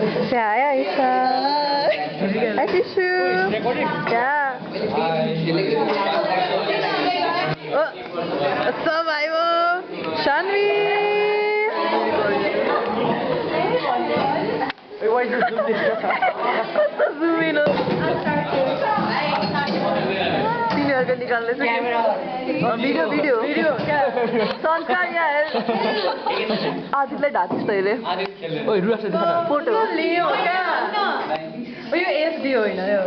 Say hi, Aisha. Hi, Tishu. Yeah. What's up, Ivo? Shanvi. Why is zoom this? Zoom in. Senior ka nikalne se video संस्कार यहाँ है आदितलाई ढाँचिस् तैँले ओइ रुवास देखा photo लियो क्या यो SD होइन यो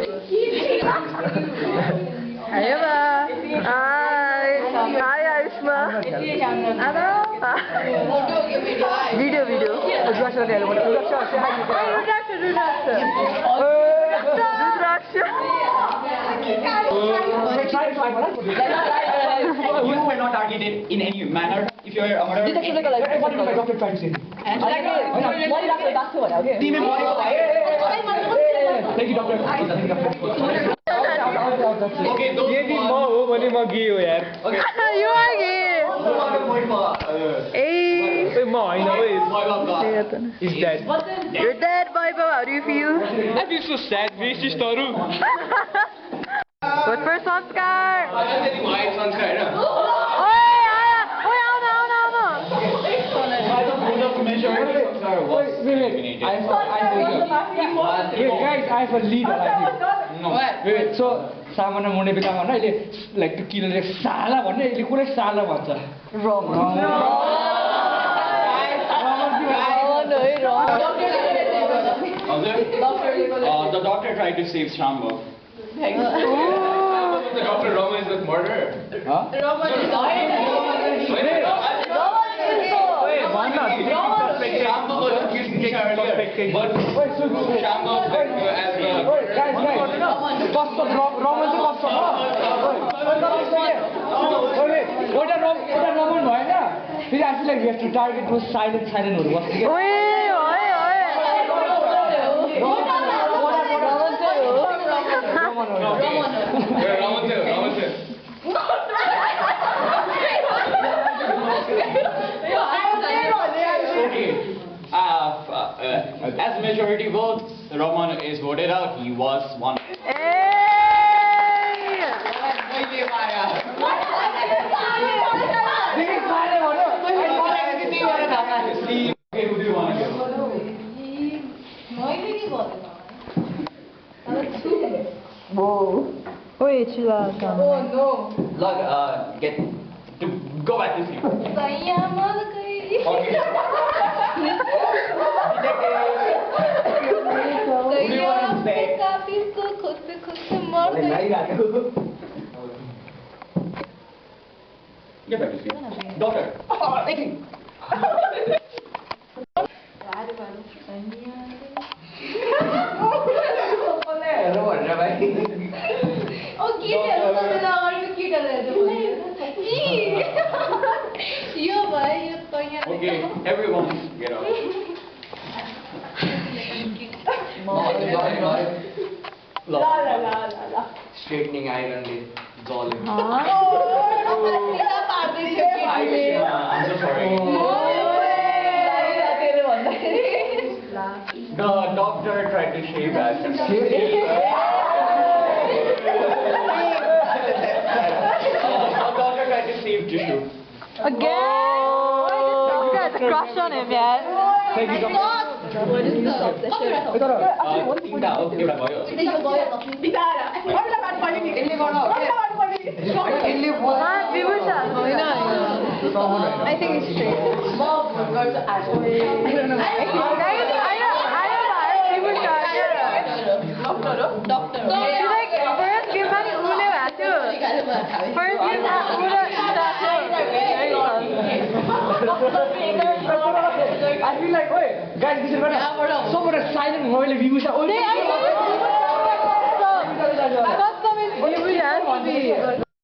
हाय बा हाय हाय आयुष्मा भिडियो रुवास ले हेलो रुवास से हाय रुद्राक्ष You were not targeted in any manner. If you are a murderer, what did my doctor try to say? Thank you, doctor. Okay, those ये दिन म हो भने म गे हो यार यो आगे ए म होइन ओइ is dead. You're dead, Vaibhav. How do you feel? I feel so sad, racist हरू Good for Sanskar. Oi, guys, I have a lead. No. Wait, so सामान्य मुने बेलामा हैन अहिले लाइक त्यो किलरले साला भन्ने अहिले कुनै साला भन्छ wrong. the doctor tried to save Shambhav. The Dr. Rama is the murderer. Huh? Rama is the as majority votes, Roman is voted out. He was one. Okay, who do you want to go? Whoa. Wait, Chila. Oh no. Look, get to go back to sleep. Get back to sleep. Doctor. Okay, everyone, get up. Straightening iron with Zolim. I'm so sorry. The doctor tried to shave us. The doctor tried to save tissue. Again? You guys have a crush on him yet? Thank you, doctor. I think it's straight. I don't know. Doctor. Like, first give money ule bhayo. First give I feel like, wait, guys, this is what so much silent mobile view sa. Custom is view has to be